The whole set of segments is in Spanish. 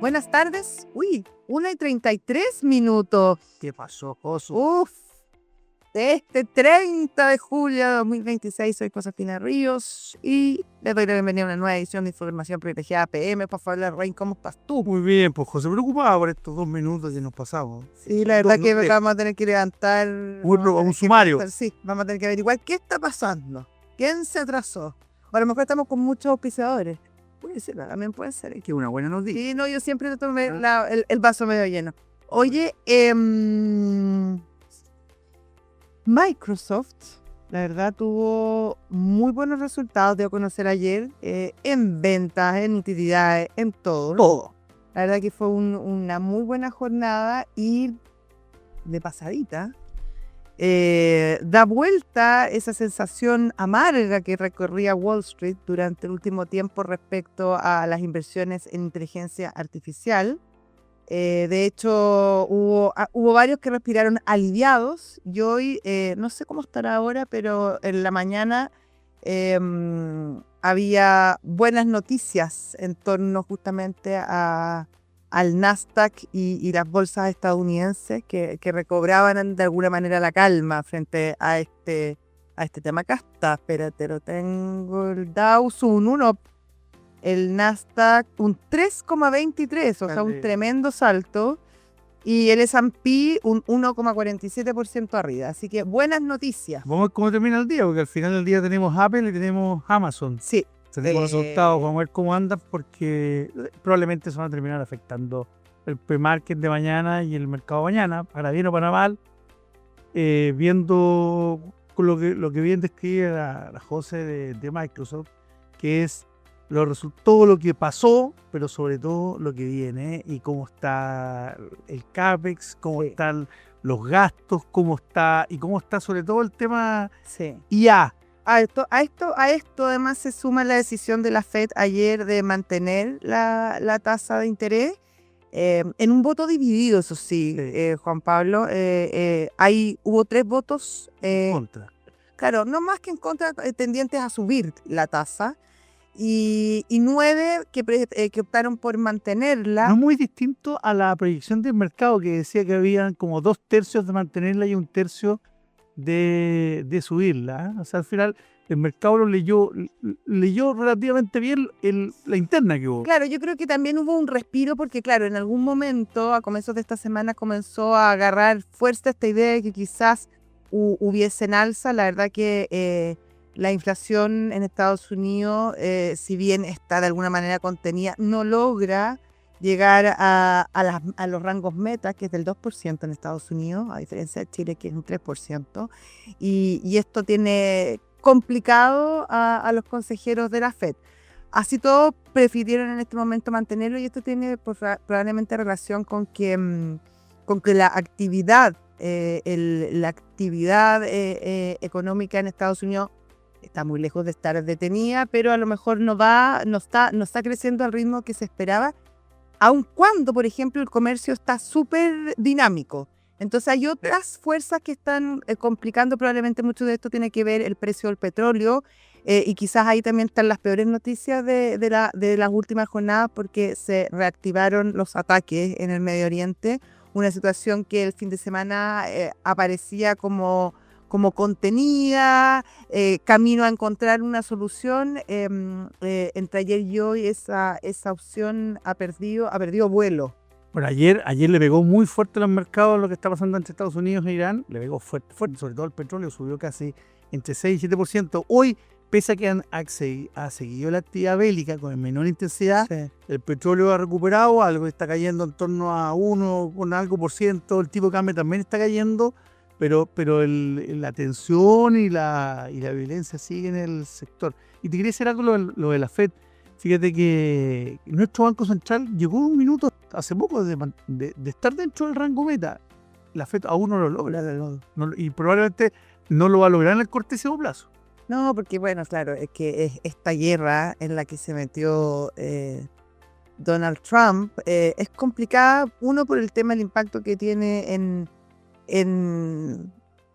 Buenas tardes. Uy, 1:33. ¿Qué pasó, Josu? Uf, de este 30 de julio de 2026, soy Josefina Ríos y les doy la bienvenida a una nueva edición de Información Privilegiada PM. Por favor, Rey, ¿cómo estás tú? Muy bien, pues José, preocupado por estos 2 minutos que nos pasamos. Sí, la verdad que no sé. vamos a tener que levantar Un sumario. Sí, vamos a tener que averiguar qué está pasando. ¿Quién se atrasó? O a lo mejor estamos con muchos auspiciadores. Puede ser, También puede ser. es que una buena noticia. Sí, no, yo siempre tomé el vaso medio lleno. Oye, Microsoft, la verdad, tuvo muy buenos resultados, debo conocer ayer, en ventas, en utilidades, en todo. Todo. La verdad que fue una muy buena jornada y de pasadita da vuelta esa sensación amarga que recorría Wall Street durante el último tiempo respecto a las inversiones en inteligencia artificial. De hecho, hubo varios que respiraron aliviados y hoy, no sé cómo estará ahora, pero en la mañana había buenas noticias en torno justamente al Nasdaq y las bolsas estadounidenses que recobraban de alguna manera la calma frente a este tema. Acá está, espérate, lo tengo, el Dow un 1, el Nasdaq un 3,23, o sea, un tremendo salto, y el S&P un 1,47% arriba. Así que buenas noticias. Vamos a ver cómo termina el día, porque al final del día tenemos Apple y tenemos Amazon. Sí. Tenemos resultados, vamos a ver cómo andan, porque probablemente se van a terminar afectando el pre-market de mañana y el mercado de mañana, para bien o para mal, viendo con lo que bien describe la José de Microsoft, que es todo lo que pasó, pero sobre todo lo que viene y cómo está el CAPEX, cómo están los gastos, cómo está sobre todo el tema IA. A esto además se suma la decisión de la Fed ayer de mantener la tasa de interés en un voto dividido, eso sí, Juan Pablo. Hubo 3 votos en contra. Claro, no más que en contra, tendientes a subir la tasa, y 9 que optaron por mantenerla. No muy distinto a la proyección del mercado, que decía que habían como 2/3 de mantenerla y 1/3 de subirla. O sea, al final el mercado lo leyó relativamente bien la interna que hubo. Claro, yo creo que también hubo un respiro porque, claro, en algún momento, a comienzos de esta semana, comenzó a agarrar fuerza esta idea de que quizás hubiesen alza. La verdad que la inflación en Estados Unidos, si bien está de alguna manera contenida, no logra llegar a los rangos meta, que es del 2% en Estados Unidos, a diferencia de Chile, que es un 3%. Y esto tiene complicado a los consejeros de la Fed. Así todo, prefirieron en este momento mantenerlo, y esto tiene probablemente relación con que la actividad económica en Estados Unidos está muy lejos de estar detenida, pero a lo mejor no está creciendo al ritmo que se esperaba, aun cuando, por ejemplo, el comercio está súper dinámico. Entonces hay otras fuerzas que están complicando. Probablemente mucho de esto tiene que ver el precio del petróleo, y quizás ahí también están las peores noticias de las últimas jornadas, porque se reactivaron los ataques en el Medio Oriente, una situación que el fin de semana aparecía como contenida, camino a encontrar una solución. Entre ayer y hoy esa opción ha perdido vuelo. Bueno, ayer le pegó muy fuerte a los mercados lo que está pasando entre Estados Unidos e Irán. Le pegó fuerte, sobre todo el petróleo, subió casi entre 6 y 7%. Hoy, pese a que ha seguido la actividad bélica con menor intensidad, el petróleo ha recuperado algo, está cayendo en torno a 1 con algo por ciento. El tipo de cambio también está cayendo, pero la tensión y la violencia sigue en el sector. Y te quería decir algo lo de la Fed. Fíjate que nuestro Banco Central llegó un minuto hace poco de estar dentro del rango meta. La Fed aún no lo logra, y probablemente no lo va a lograr en el cortísimo plazo. No, porque bueno, claro, es que es esta guerra en la que se metió Donald Trump es complicada, uno, por el tema del impacto que tiene en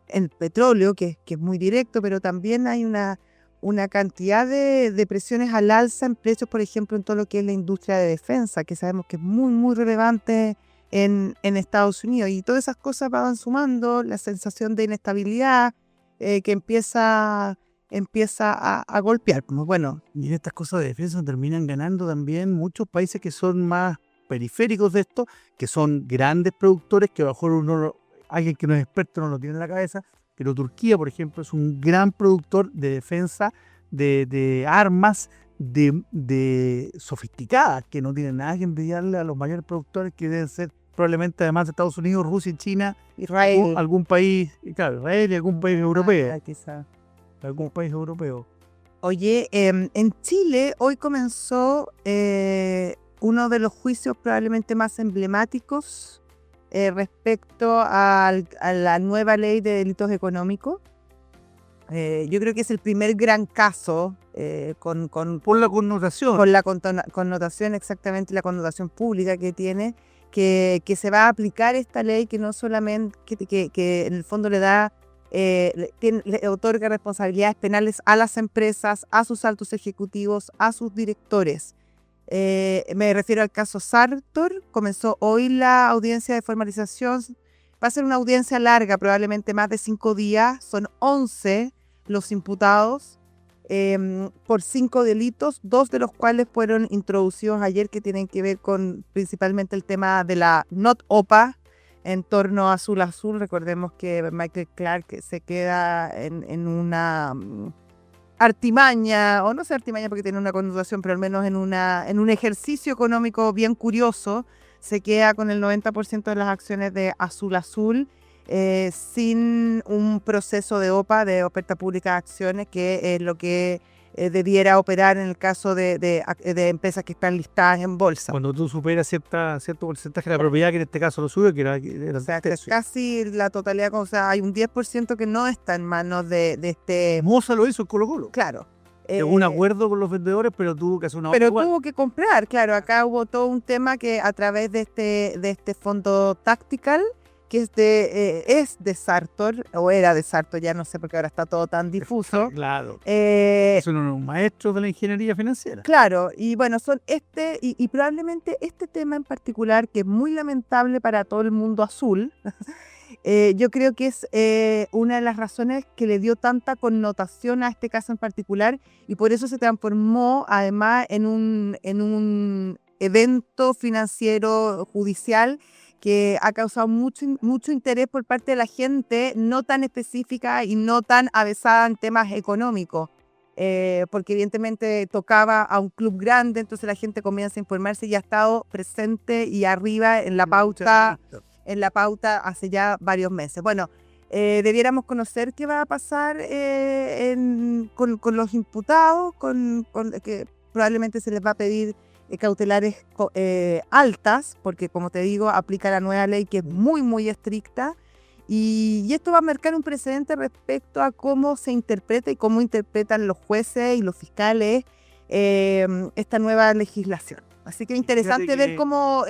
el petróleo, que es muy directo, pero también hay una una cantidad de presiones al alza en precios, por ejemplo, en todo lo que es la industria de defensa, que sabemos que es muy, muy relevante en Estados Unidos. Y todas esas cosas van sumando la sensación de inestabilidad que empieza a golpear. Bueno, Y en estas cosas de defensa terminan ganando también muchos países que son más periféricos de esto, que son grandes productores, que a lo mejor alguien que no es experto no lo tiene en la cabeza, pero Turquía, por ejemplo, es un gran productor de defensa, de armas, de sofisticadas, que no tienen nada que envidiarle a los mayores productores que deben ser probablemente, además de Estados Unidos, Rusia y China, Israel. o algún país, claro, Israel y algún país europeo. Quizá. Algún país europeo. Oye, en Chile hoy comenzó uno de los juicios probablemente más emblemáticos respecto a la nueva ley de delitos económicos. Yo creo que es el primer gran caso Por la connotación. con la connotación, exactamente la connotación pública que tiene, que se va a aplicar esta ley que no solamente, que en el fondo le otorga responsabilidades penales a las empresas, a sus altos ejecutivos, a sus directores. Me refiero al caso Sartor. Comenzó hoy la audiencia de formalización. Va a ser una audiencia larga, probablemente más de 5 días. Son 11 los imputados por 5 delitos, 2 de los cuales fueron introducidos ayer, que tienen que ver con principalmente el tema de la not OPA en torno a Azul Azul. Recordemos que Michael Clark se queda en una artimaña, o no sé artimaña porque tiene una connotación, pero al menos en un ejercicio económico bien curioso. Se queda con el 90% de las acciones de Azul Azul, sin un proceso de OPA, de oferta pública de acciones, que es lo que debiera operar en el caso de empresas que están listadas en bolsa. Cuando tú superas cierto porcentaje de la propiedad, que en este caso lo sube, que era O sea, que casi la totalidad, o sea, hay un 10% que no está en manos de este... Moza lo hizo en Colo Colo. Claro. Llegó un acuerdo con los vendedores, pero tuvo que hacer una Pero OPA. tuvo que comprar, claro. Acá hubo todo un tema que a través de este fondo Tactical, que es de Sartor, o era de Sartor, ya no sé porque ahora está todo tan difuso. Claro. Eh, Son unos maestros de la ingeniería financiera. Claro, y bueno, son y probablemente este tema en particular, que es muy lamentable para todo el mundo azul, yo creo que es una de las razones que le dio tanta connotación a este caso en particular, y por eso se transformó además en un evento financiero judicial que ha causado mucho interés por parte de la gente no tan específica y no tan avesada en temas económicos. Porque evidentemente tocaba a un club grande, entonces la gente comienza a informarse y ha estado presente y arriba en la pauta hace ya varios meses. Bueno, debiéramos conocer qué va a pasar con los imputados, que probablemente se les va a pedir cautelares altas, porque como te digo, aplica la nueva ley que es muy, muy estricta. Y esto va a marcar un precedente respecto a cómo se interpreta y cómo interpretan los jueces y los fiscales esta nueva legislación. Así que interesante ver cómo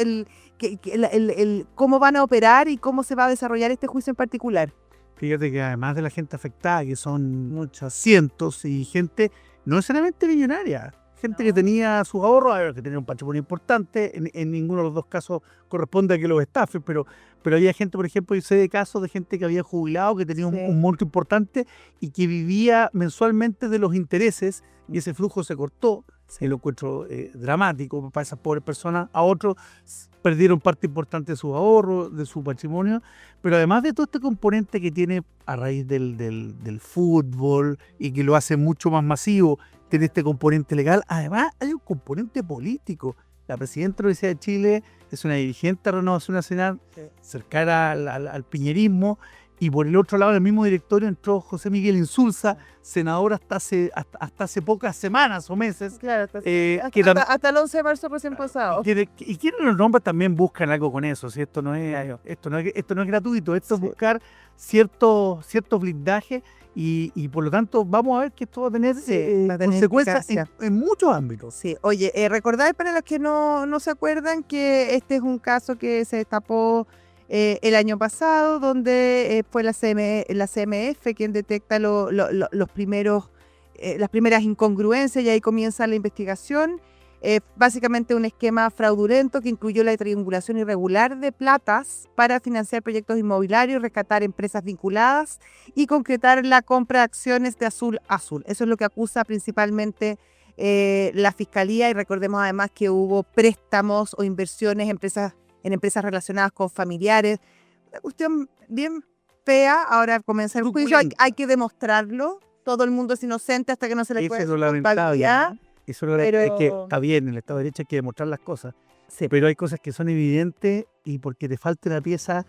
cómo van a operar y cómo se va a desarrollar este juicio en particular. Fíjate que además de la gente afectada, que son muchos cientos, y gente no necesariamente millonaria, gente que tenía sus ahorros, que tenía un patrimonio importante, en ninguno de los dos casos corresponde a que los estafen, pero había gente, por ejemplo, yo sé de casos de gente que había jubilado, que tenía un monto importante y que vivía mensualmente de los intereses, y ese flujo se cortó. Y lo encuentro dramático para esas pobres personas. A otros perdieron parte importante de sus ahorros, de su patrimonio, pero además de todo este componente que tiene a raíz del fútbol y que lo hace mucho más masivo, tiene este componente legal, además hay un componente político. La presidenta de la Universidad de Chile es una dirigente de Renovación Nacional, cercana al piñerismo, y por el otro lado, en el mismo directorio entró José Miguel Insulza, senador hasta hace pocas semanas o meses. Claro, hasta el 11 de marzo recién pasado. Y quienes los nombres también buscan algo con eso. ¿Sí? Esto no es gratuito, esto es buscar cierto blindaje, y por lo tanto vamos a ver que esto va a tener consecuencias en muchos ámbitos. Sí, oye, recordar para los que no se acuerdan que este es un caso que se destapó el año pasado, donde fue la CMF quien detecta los primeros las primeras incongruencias y ahí comienza la investigación. Básicamente un esquema fraudulento que incluyó la triangulación irregular de platas para financiar proyectos inmobiliarios, rescatar empresas vinculadas y concretar la compra de acciones de Azul Azul. Eso es lo que acusa principalmente la Fiscalía, y recordemos además que hubo préstamos o inversiones en empresas relacionadas con familiares. Una cuestión bien fea. Ahora comienza el juicio, hay que demostrarlo. Todo el mundo es inocente hasta que no se le puede culpabilidad. Eso es que está bien, en el Estado de Derecho hay que demostrar las cosas, sí, pero hay cosas que son evidentes y porque te falta una pieza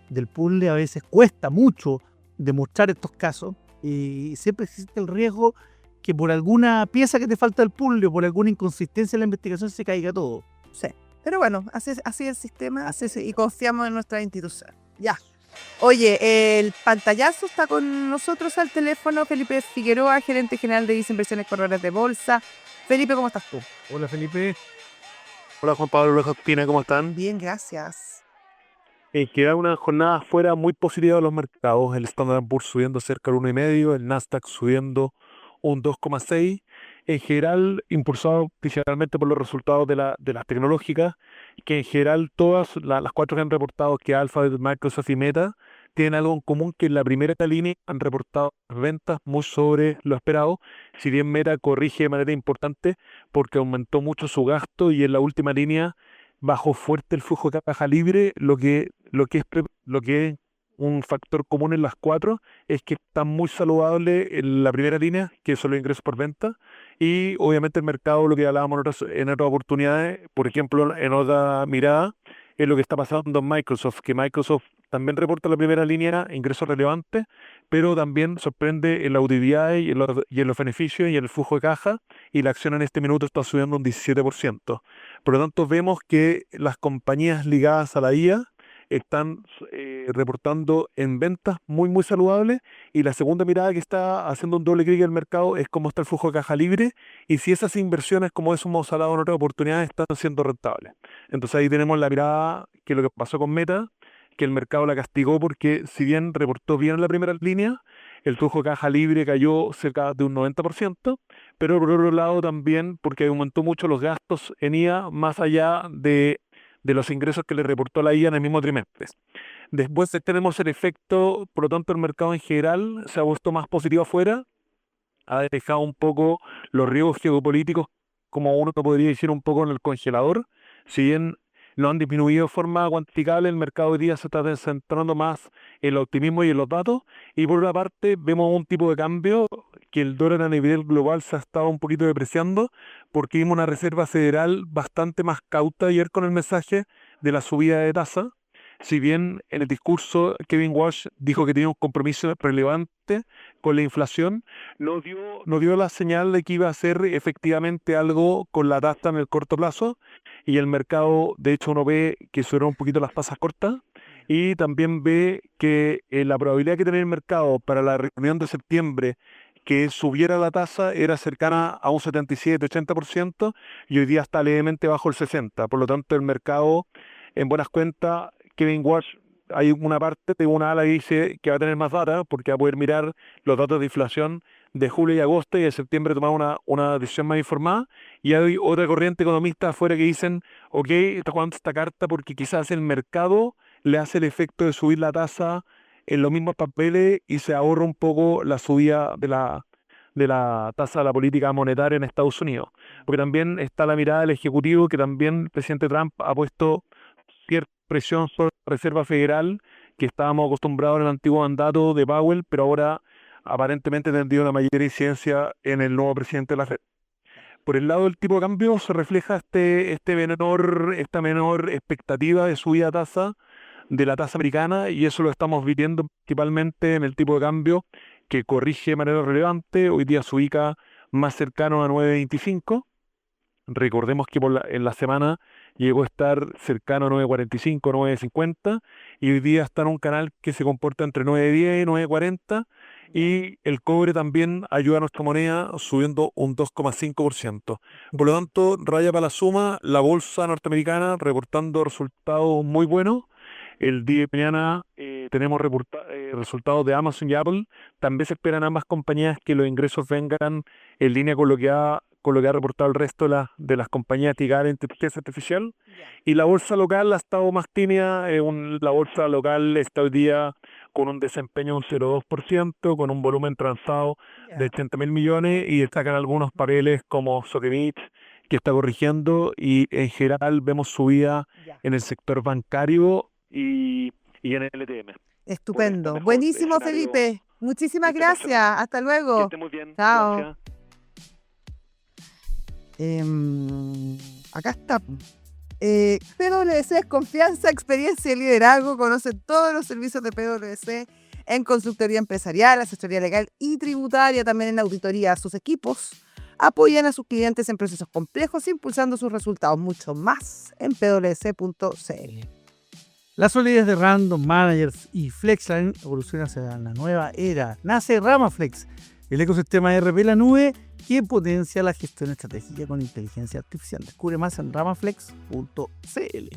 del puzzle a veces cuesta mucho demostrar estos casos y siempre existe el riesgo que por alguna pieza que te falta del puzzle o por alguna inconsistencia en la investigación se caiga todo. Sí, pero bueno, así es el sistema y confiamos en nuestra institución. Ya. Oye, el pantallazo está con nosotros al teléfono Felipe Figueroa, gerente general de Inversiones Corredores de Bolsa. Felipe, ¿cómo estás tú? Hola Felipe. Hola Juan Pablo, hola Justina, ¿cómo están? Bien, gracias. Queda una jornada fuera muy positiva de los mercados. El Standard & Poor's subiendo cerca del 1,5, el Nasdaq subiendo un 2,6. En general, impulsado principalmente por los resultados de las tecnológicas, que en general todas las cuatro que han reportado, que Alphabet, Microsoft y Meta, tienen algo en común, que en la primera línea han reportado ventas muy sobre lo esperado, si bien Meta corrige de manera importante porque aumentó mucho su gasto y en la última línea bajó fuerte el flujo de caja libre. Lo que es un factor común en las cuatro es que está muy saludable en la primera línea, que son los ingresos por venta, y obviamente el mercado, lo que hablábamos en otras oportunidades, por ejemplo, en otra mirada, es lo que está pasando en Microsoft, que Microsoft también reporta la primera línea ingresos relevantes, pero también sorprende en la utilidad y en los beneficios y en el flujo de caja, y la acción en este minuto está subiendo un 17%. Por lo tanto, vemos que las compañías ligadas a la IA están reportando en ventas muy, muy saludables, y la segunda mirada que está haciendo un doble clic en el mercado es cómo está el flujo de caja libre y si esas inversiones, como eso hemos hablado en otras oportunidades, están siendo rentables. Entonces ahí tenemos la mirada que lo que pasó con Meta, que el mercado la castigó porque si bien reportó bien en la primera línea, el flujo de caja libre cayó cerca de un 90%, pero por otro lado también porque aumentó mucho los gastos en IA más allá de los ingresos que le reportó la IA en el mismo trimestre. Después tenemos el efecto, por lo tanto el mercado en general se ha puesto más positivo afuera, ha dejado un poco los riesgos geopolíticos, como uno podría decir, un poco en el congelador. Si bien no han disminuido de forma cuantificable, el mercado hoy día se está centrando más en el optimismo y en los datos. Y por otra parte, vemos un tipo de cambio que el dólar a nivel global se ha estado un poquito depreciando, porque vimos una Reserva Federal bastante más cauta ayer con el mensaje de la subida de tasa. Si bien en el discurso Kevin Walsh dijo que tenía un compromiso relevante con la inflación, no dio la señal de que iba a hacer efectivamente algo con la tasa en el corto plazo, y el mercado, de hecho, uno ve que subieron un poquito las tasas cortas, y también ve que la probabilidad que tenía el mercado para la reunión de septiembre que subiera la tasa era cercana a un 77-80%, y hoy día está levemente bajo el 60%. Por lo tanto, el mercado, en buenas cuentas, Kevin Walsh, hay una parte de una ala que dice que va a tener más data porque va a poder mirar los datos de inflación de julio y agosto, y de septiembre tomar una decisión más informada. Y hay otra corriente economista afuera que dicen, ok, está jugando esta carta porque quizás el mercado le hace el efecto de subir la tasa en los mismos papeles y se ahorra un poco la subida de la tasa de la política monetaria en Estados Unidos. Porque también está la mirada del Ejecutivo, que también el presidente Trump ha puesto cierta presión sobre la Reserva Federal, que estábamos acostumbrados en el antiguo mandato de Powell, pero ahora aparentemente tendría una mayor incidencia en el nuevo presidente de la Fed. Por el lado del tipo de cambio se refleja esta menor expectativa de subida de tasa de la tasa americana, y eso lo estamos viviendo principalmente en el tipo de cambio, que corrige de manera relevante. Hoy día se ubica más cercano a 9.25. Recordemos que en la semana llegó a estar cercano a 9.45, 9.50, y hoy día está en un canal que se comporta entre 9.10 y 9.40, y el cobre también ayuda a nuestra moneda subiendo un 2,5%. Por lo tanto, raya para la suma, la bolsa norteamericana reportando resultados muy buenos. El día de mañana tenemos resultados de Amazon y Apple, también se esperan ambas compañías que los ingresos vengan en línea con lo que ha reportado el resto de las compañías ligadas a la inteligencia artificial. Y la bolsa local ha estado más tímida. La bolsa local está hoy día con un desempeño de un 0,2%, con un volumen transado de 80.000 millones, y destacan algunos papeles como Sokimich, que está corrigiendo, y en general vemos subida en el sector bancario y en el LTM. Estupendo. mejor Buenísimo, escenario Felipe. Muchísimas internacional. gracias. Hasta Que luego. esté muy bien. Chao. Gracias. Acá está. PwC es confianza, experiencia y liderazgo. Conoce todos los servicios de PwC en consultoría empresarial, asesoría legal y tributaria, también en auditoría. Sus equipos apoyan a sus clientes en procesos complejos, impulsando sus resultados. Mucho más en pwc.cl. La solidez de Random Managers y Flexline evoluciona hacia la nueva era. Nace Ramaflex, el ecosistema de RP en la nube que potencia la gestión estratégica con inteligencia artificial. Descubre más en ramaflex.cl.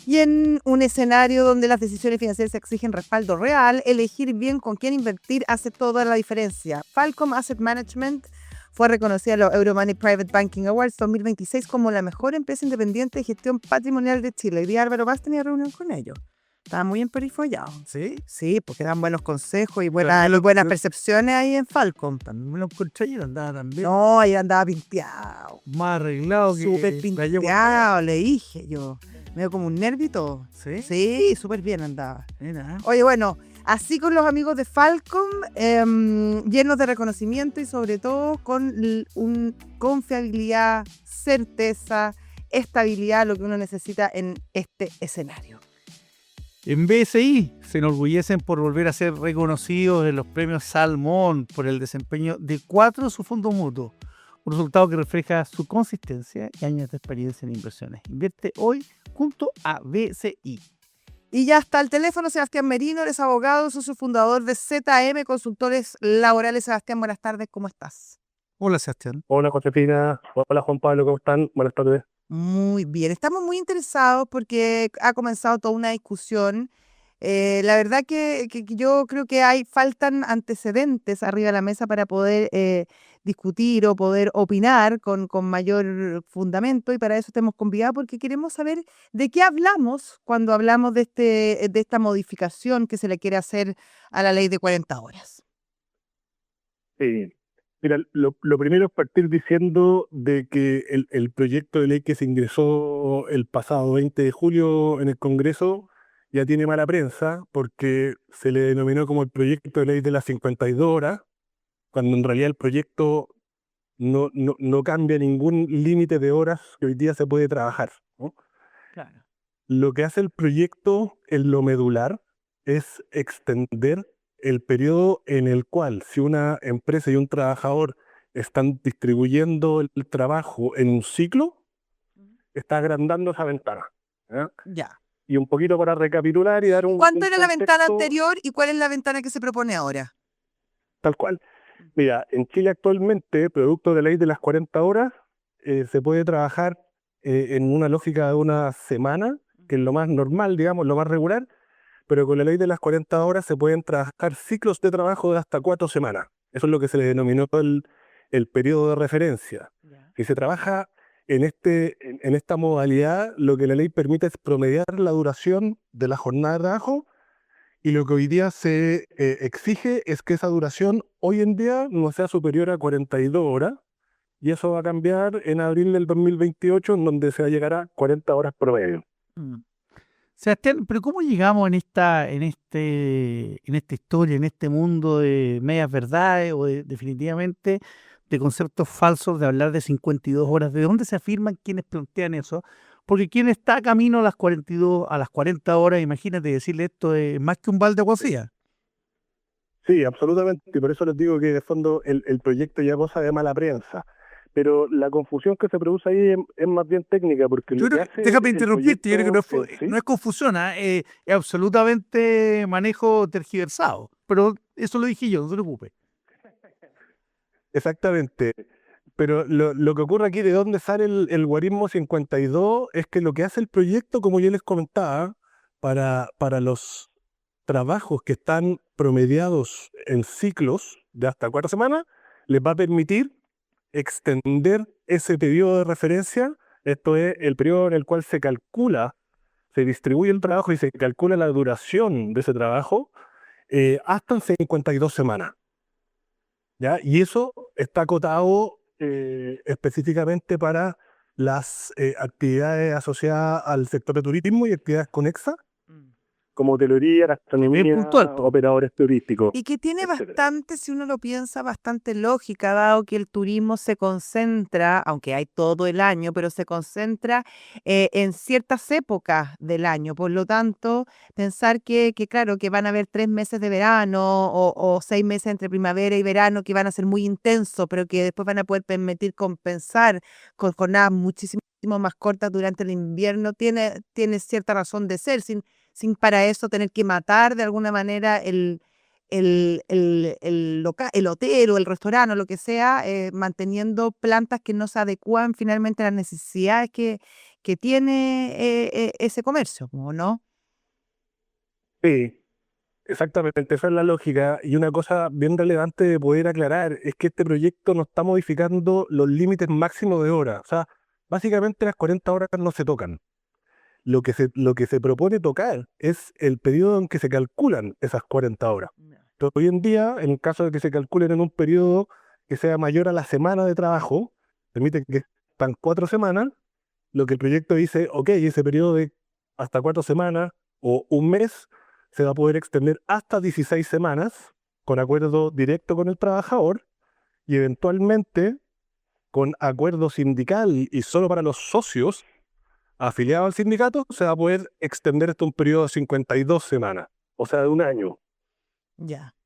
Y en un escenario donde las decisiones financieras exigen respaldo real, elegir bien con quién invertir hace toda la diferencia. Falcom Asset Management fue reconocida en los Euromoney Private Banking Awards 2026 como la mejor empresa independiente de gestión patrimonial de Chile. Y Álvaro Paz tenía reunión con ellos. Estaba muy emperifollado. ¿Sí? Sí, porque dan buenos consejos y buenas percepciones ahí en Falcom. También me lo encontré ayer, andaba también. No, ahí andaba pinteado. Más arreglado que... Súper pinteado, le dije yo. Medio como un nervio y todo. ¿Sí? Sí, súper bien andaba. Mira. Oye, bueno, así con los amigos de Falcom, llenos de reconocimiento y sobre todo con confiabilidad, certeza, estabilidad, lo que uno necesita en este escenario. En BSI se enorgullecen por volver a ser reconocidos en los premios Salmón por el desempeño de 4 de sus fondos mutuos. Un resultado que refleja su consistencia y años de experiencia en inversiones. Invierte hoy junto a BCI. Y ya está al teléfono Sebastián Merino, eres abogado, socio fundador de ZM Consultores Laborales. Sebastián, buenas tardes, ¿cómo estás? Hola, Sebastián. Hola, Josefina. Hola, Juan Pablo, ¿cómo están? Buenas tardes. Muy bien, estamos muy interesados porque ha comenzado toda una discusión. La verdad que yo creo que faltan antecedentes arriba de la mesa para poder discutir o poder opinar con mayor fundamento, y para eso te hemos convidado porque queremos saber de qué hablamos cuando hablamos de esta modificación que se le quiere hacer a la ley de 40 horas. Sí. Mira, lo primero es partir diciendo de que el proyecto de ley que se ingresó el pasado 20 de julio en el Congreso ya tiene mala prensa porque se le denominó como el proyecto de ley de las 52 horas, cuando en realidad el proyecto no cambia ningún límite de horas que hoy día se puede trabajar, ¿no? Claro. Lo que hace el proyecto en lo medular es extender el periodo en el cual, si una empresa y un trabajador están distribuyendo el trabajo en un ciclo, está agrandando esa ventana, ¿ya? Ya. Y un poquito para recapitular y dar un ¿Cuánto era la ventana contexto anterior y cuál es la ventana que se propone ahora? tal cual. Mira, en Chile actualmente, producto de la ley de las 40 horas, se puede trabajar en una lógica de una semana, que es lo más normal, digamos, lo más regular, pero con la ley de las 40 horas se pueden trabajar ciclos de trabajo de hasta 4 semanas. Eso es lo que se le denominó el periodo de referencia. Si se trabaja en esta modalidad, lo que la ley permite es promediar la duración de la jornada de trabajo, y lo que hoy día se exige es que esa duración hoy en día no sea superior a 42 horas, y eso va a cambiar en abril del 2028, en donde se va a llegar a 40 horas promedio. Sebastián, pero ¿cómo llegamos en esta historia, en este mundo de medias verdades o definitivamente de conceptos falsos de hablar de 52 horas? ¿De dónde se afirman quienes plantean eso? Porque quien está camino a las 42, a las 40 horas, imagínate decirle esto es más que un balde de agua fría. Sí, absolutamente. Y por eso les digo que de fondo el proyecto ya goza de mala prensa. Pero la confusión que se produce ahí es más bien técnica, porque Déjame interrumpirte, yo creo que ¿sí? no es confusión, es absolutamente manejo tergiversado. Pero eso lo dije yo, no te preocupes. Exactamente. Pero lo que ocurre aquí, de dónde sale el guarismo 52, es que lo que hace el proyecto, como yo les comentaba, para los trabajos que están promediados en ciclos de hasta 4 semanas, les va a permitir extender ese periodo de referencia. Esto es el periodo en el cual se calcula, se distribuye el trabajo y se calcula la duración de ese trabajo hasta en 52 semanas. ¿Ya? Y eso está acotado específicamente para las actividades asociadas al sector de turismo y actividades conexas, como hotelería, gastronomía, Bien puntual, po. operadores turísticos. Y que tiene etcétera. bastante, si uno lo piensa, bastante lógica, dado que el turismo se concentra, aunque hay todo el año, pero se concentra en ciertas épocas del año. Por lo tanto, pensar claro, que van a haber 3 meses de verano o 6 meses entre primavera y verano que van a ser muy intensos, pero que después van a poder permitir compensar con jornadas muchísimo más cortas durante el invierno, tiene cierta razón de ser, sin para eso tener que matar de alguna manera el hotel o el restaurante o lo que sea, manteniendo plantas que no se adecúan finalmente a las necesidades que tiene ese comercio, ¿o no? Sí, exactamente, esa es la lógica. Y una cosa bien relevante de poder aclarar es que este proyecto no está modificando los límites máximos de horas. O sea, básicamente las 40 horas no se tocan. Lo que se propone tocar es el periodo en que se calculan esas 40 horas. Entonces, hoy en día, en el caso de que se calculen en un periodo que sea mayor a la semana de trabajo, permite que están 4 semanas, lo que el proyecto dice, ok, ese periodo de hasta 4 semanas o un mes se va a poder extender hasta 16 semanas con acuerdo directo con el trabajador y eventualmente con acuerdo sindical y solo para los socios afiliados al sindicato se va a poder extender hasta un periodo de 52 semanas, o sea, de un año. Ya.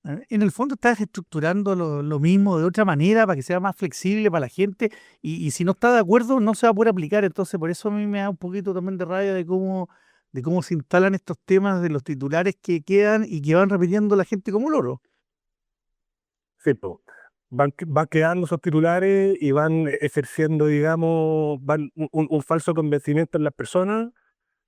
En el fondo estás estructurando lo mismo de otra manera para que sea más flexible para la gente y si no está de acuerdo no se va a poder aplicar. Entonces por eso a mí me da un poquito también de rabia de cómo se instalan estos temas de los titulares que quedan y que van repitiendo la gente como loro. Sí, po. Van quedando esos titulares y van ejerciendo, digamos, un falso convencimiento en las personas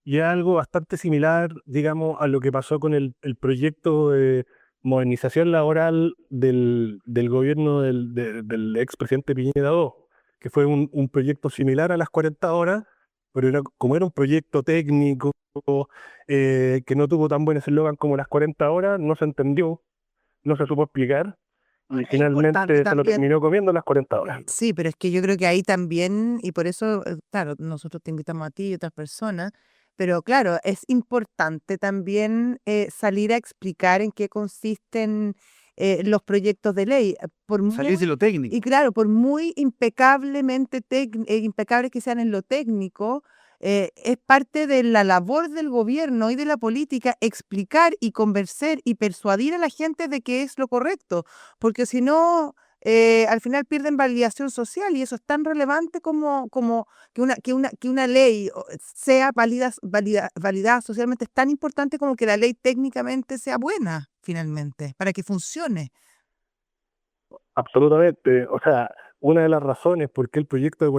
y es algo bastante similar, digamos, a lo que pasó con el proyecto de modernización laboral del gobierno del expresidente Piñera II, que fue un proyecto similar a las 40 horas, pero como era un proyecto técnico que no tuvo tan buen eslogan como las 40 horas, no se entendió, no se supo explicar. Y Es finalmente importante se lo también. terminó comiendo las 40 horas. Sí, pero es que yo creo que ahí también, y por eso, claro, nosotros te invitamos a ti y otras personas, pero claro, es importante también salir a explicar en qué consisten los proyectos de ley. Salir de lo técnico. Y claro, por muy impecables que sean en lo técnico, es parte de la labor del gobierno y de la política explicar y convencer y persuadir a la gente de que es lo correcto, porque si no, al final pierden validación social y eso es tan relevante como que una ley sea validada socialmente, es tan importante como que la ley técnicamente sea buena, finalmente, para que funcione. Absolutamente. O sea, una de las razones por qué el proyecto de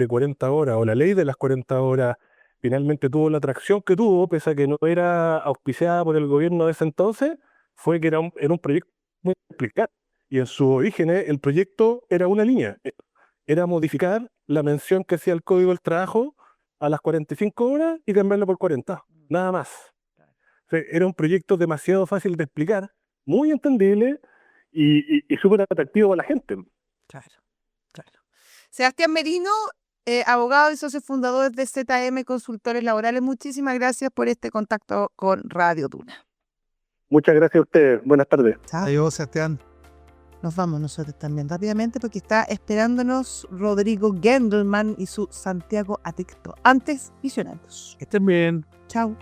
40 horas o la ley de las 40 horas finalmente tuvo la atracción que tuvo, pese a que no era auspiciada por el gobierno de ese entonces, fue que era un proyecto muy complicado. Y en su origen el proyecto era una línea. Era modificar la mención que hacía el Código del Trabajo a las 45 horas y cambiarlo por 40. Nada más. O sea, era un proyecto demasiado fácil de explicar, muy entendible y súper atractivo para la gente. Claro, claro. Sebastián Merino, abogado y socio fundador de ZM Consultores Laborales, muchísimas gracias por este contacto con Radio Duna. Muchas gracias a ustedes. Buenas tardes. Chao. Adiós, Sebastián. Nos vamos nosotros también rápidamente porque está esperándonos Rodrigo Gendelman y su Santiago Adicto. Antes, Visionarios. Que estén bien. Chao.